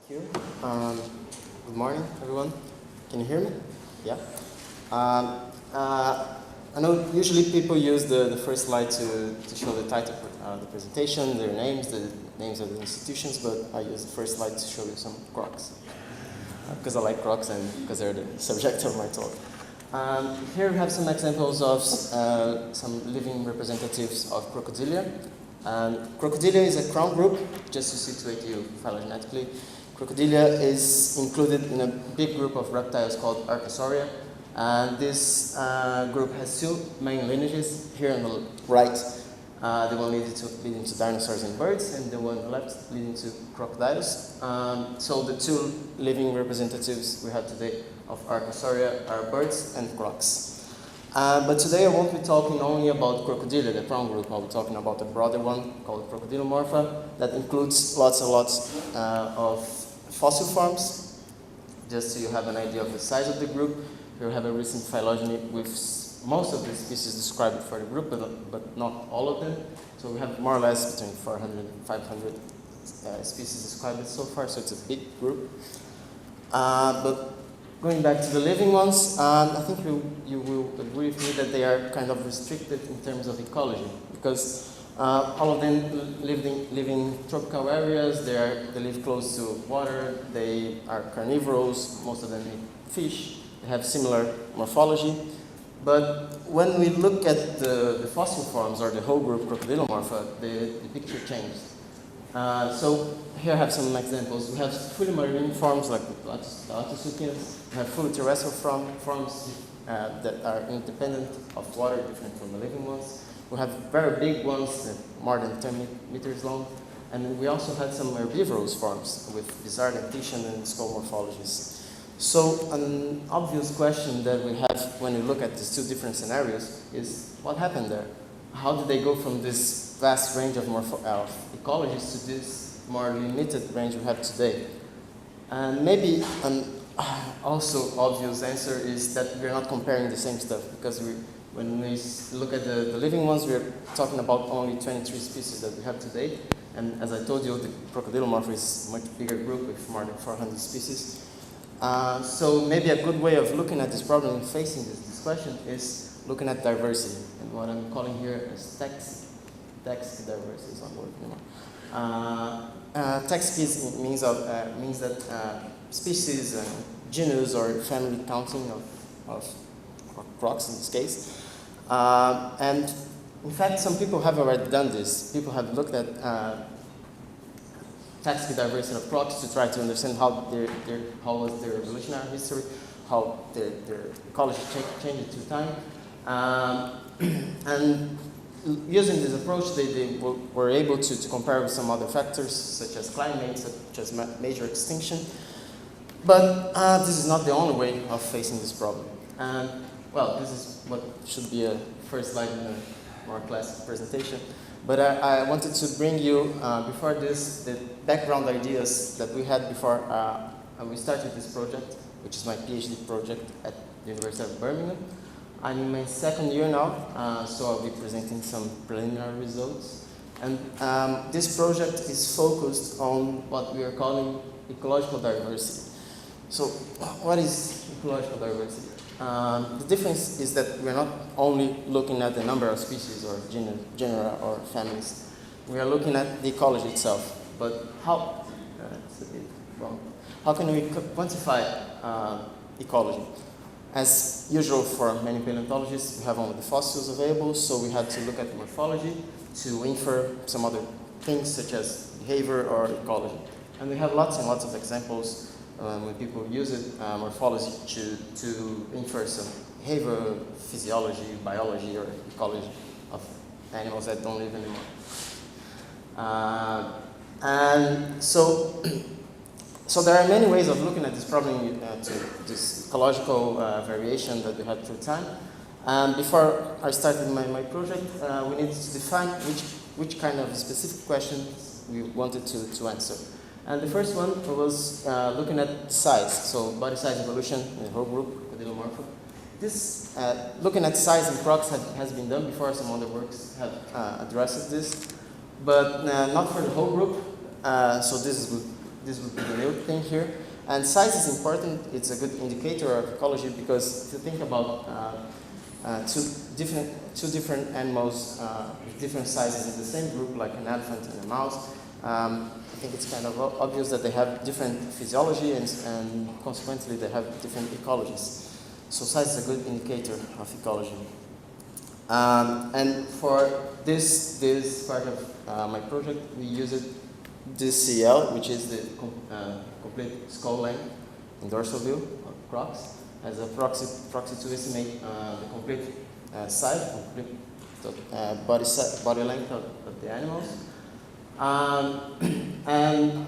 Thank you. Good morning, everyone. Can you hear me? Yeah. Um, I know usually people use the first slide to show the title of the presentation, their names, the names of the institutions, but I use the first slide to show you some crocs. Because I like crocs and because they're the subject of my talk. Here we have some examples of some living representatives of Crocodilia. Crocodilia is a crown group, just to situate you phylogenetically. Crocodilia is included in a big group of reptiles called Archosauria. And this group has two main lineages. Here on the right, the one leading to dinosaurs and birds, and the one on the left leading to crocodiles. So the two living representatives we have today of Archosauria are birds and crocs. But today I won't be talking only about Crocodilia, the crown group. I'll be talking about a broader one called Crocodylomorpha that includes lots and lots of fossil forms. Just so you have an idea of the size of the group, we have a recent phylogeny with most of the species described for the group, but not all of them. So we have more or less between 400 and 500 species described so far, so it's a big group. But going back to the living ones, I think you will agree with me that they are kind of restricted in terms of ecology, because all of them live in tropical areas, they live close to water, they are carnivorous, most of them eat fish, they have similar morphology. But when we look at the fossil forms, or the whole group Crocodylomorpha, the picture changes. So here I have some examples. We have fully marine forms like the Latisuchians. We have fully terrestrial forms that are independent of water, different from the living ones. We have very big ones, more than 10 meters long. And we also had some herbivorous forms with bizarre dentition and skull morphologies. So an obvious question that we have when we look at these two different scenarios is, what happened there? How did they go from this vast range of ecologies to this more limited range we have today? And maybe an also obvious answer is that we're not comparing the same stuff, because when we look at the living ones, we're talking about only 23 species that we have today. And as I told you, the Crocodylomorpha is a much bigger group with more than 400 species. So maybe a good way of looking at this problem and facing this question is looking at diversity, and what I'm calling here is tax diversity is not word anymore. Tax means that species, genus, or family counting of crocs in this case. And in fact, some people have already done this. People have looked at taxonomic diversity of crocs to try to understand how was their evolutionary history, how their ecology changed through time. And using this approach, they were able to compare with some other factors, such as climate, such as major extinction. But this is not the only way of facing this problem. And, well, this is what should be a first slide in a more classic presentation. But I wanted to bring you, before this, the background ideas that we had before we started this project, which is my PhD project at the University of Birmingham. I'm in my second year now, so I'll be presenting some preliminary results. And this project is focused on what we are calling ecological diversity. So what is ecological diversity? The difference is that we're not only looking at the number of species or genera or families. We are looking at the ecology itself. But how? It's a bit wrong. How can we quantify ecology? As usual for many paleontologists, we have only the fossils available, so we had to look at morphology to infer some other things such as behavior or ecology. And we have lots and lots of examples when people use it, morphology to infer some behavior, physiology, biology, or ecology of animals that don't live anymore. And so there are many ways of looking at this problem, to this ecological variation that we have through time. And before I started my project, we needed to define which kind of specific questions we wanted to answer. And the first one was looking at size, so body size evolution in the whole group, Crocodylomorpha. This looking at size in crocs has been done before. Some other works have addressed this, but not for the whole group. So this is this would be the new thing here. And size is important. It's a good indicator of ecology because if you think about two different animals with different sizes in the same group, like an elephant and a mouse, I think it's kind of obvious that they have different physiology and consequently they have different ecologies. So size is a good indicator of ecology. And for this part of my project, we use this CL, which is the complete skull length in dorsal view of crocs, as a proxy to estimate the complete size, complete body length of the animals. And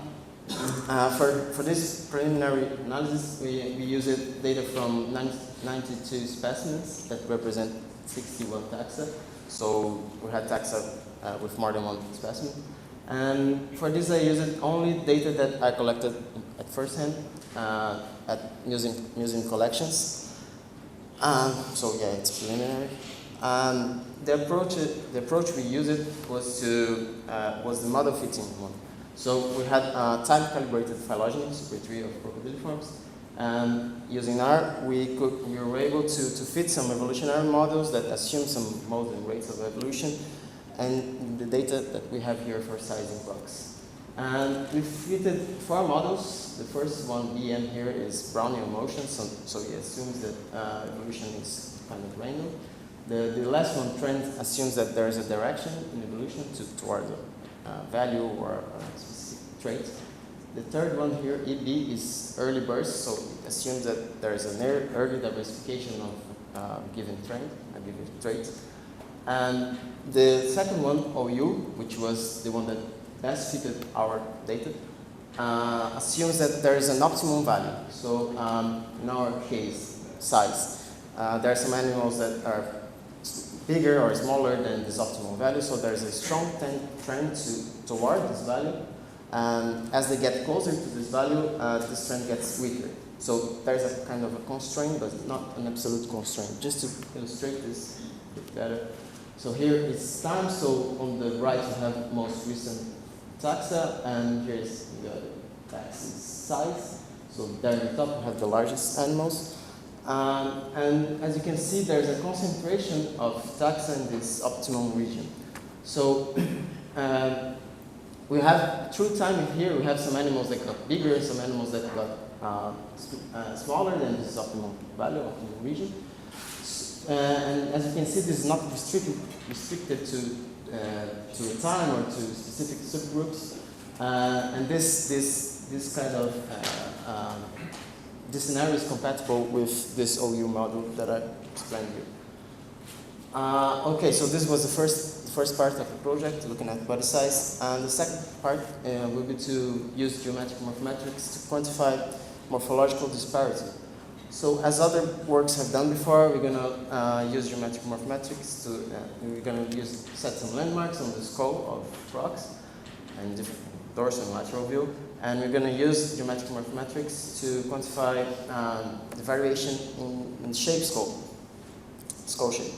for this preliminary analysis, we use data from 92 specimens that represent 61 taxa. So we had taxa with more than one specimen. And for this, I used only data that I collected at first hand using museum collections. So yeah, it's preliminary. The approach we used was the model fitting one. So we had time-calibrated phylogeny secretary of crocodylomorphs, and using R, we were able to fit some evolutionary models that assume some modes and rates of evolution, and the data that we have here for sizing crocs. And we fitted 4 models. The first one, BM here, is Brownian motion, so he assumes that evolution is kind of random. The last one, trend, assumes that there is a direction in evolution toward a value or a specific trait. The third one here, EB, is early burst, so it assumes that there is an early diversification of a given trend, a given trait. And the second one, OU, which was the one that best fitted our data, assumes that there is an optimum value. So in our case, size. There are some animals that are bigger or smaller than this optimal value, so there's a strong trend toward this value. And as they get closer to this value, this trend gets weaker. So there's a kind of a constraint, but not an absolute constraint. Just to illustrate this a bit better. So here is time, so on the right you have most recent taxa, and here's the taxa size. So there in the top you have the largest animals. And as you can see, there's a concentration of taxa in this optimum region. So we have, through time here, we have some animals that got bigger and some animals that got smaller than this optimal value, optimal region. And as you can see, this is not restricted to a time or to specific subgroups. And this kind of this scenario is compatible with this OU model that I explained here. Okay, so this was the first part of the project, looking at body size. And the second part will be to use geometric morphometrics to quantify morphological disparity. So as other works have done before, we're going to use geometric morphometrics to, we're going to set some landmarks on the skull of crocs and different dorsal and lateral view. And we're going to use geometric morphometrics to quantify the variation in shape skull shape.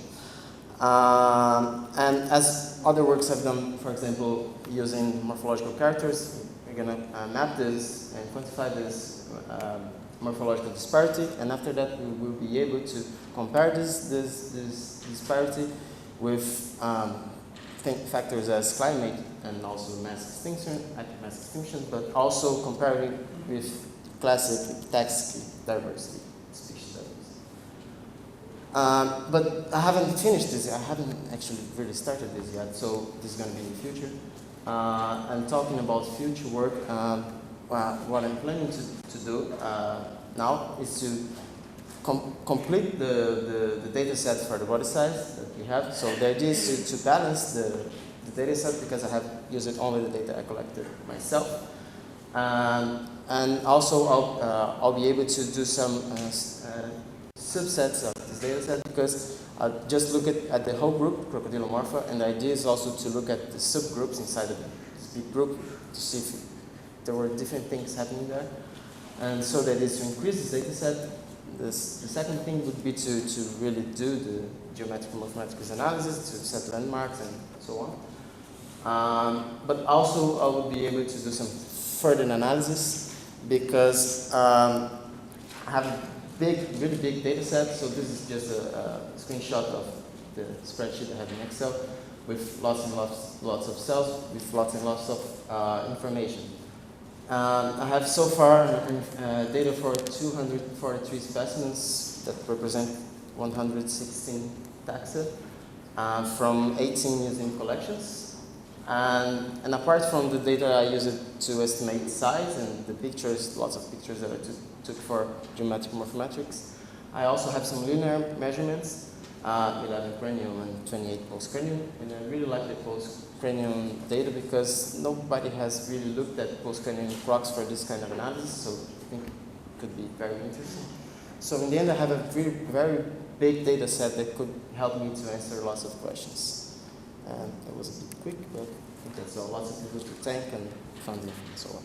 And as other works have done, for example, using morphological characters, we're going to map this and quantify this morphological disparity. And after that, we will be able to compare this disparity with factors as climate and also mass extinction, but also comparing with classic taxic diversity, species diversity. But I haven't finished this. I haven't actually really started this yet, so this is going to be in the future. And talking about future work, what I'm planning to do now is to complete the data set for the body size that we have. So the idea is to balance the data set, because I have used only the data I collected myself. And also I'll be able to do some subsets of this data set, because I just look at the whole group, Crocodylomorpha, and the idea is also to look at the subgroups inside of this big group to see if there were different things happening there. And so that is to increase this data set. The second thing would be to really do the geometric morphometrics analysis, to set landmarks and so on. But also I will be able to do some further analysis because I have a really big data set. So this is just a screenshot of the spreadsheet I have in Excel with lots and lots of cells, with lots and lots of information. I have so far data for 243 specimens that represent 116 taxa from 18 using collections. And apart from the data I use it to estimate size and the pictures, lots of pictures that I took for geometric morphometrics, I also have some linear measurements, 11 cranium and 28 postcranium. And I really like the postcranium data because nobody has really looked at postcranium crocs for this kind of analysis, so I think it could be very interesting. So in the end, I have a very big data set that could help me to answer lots of questions. And it was a bit quick, but I think that's all. Lots of people to thank and funding and so on.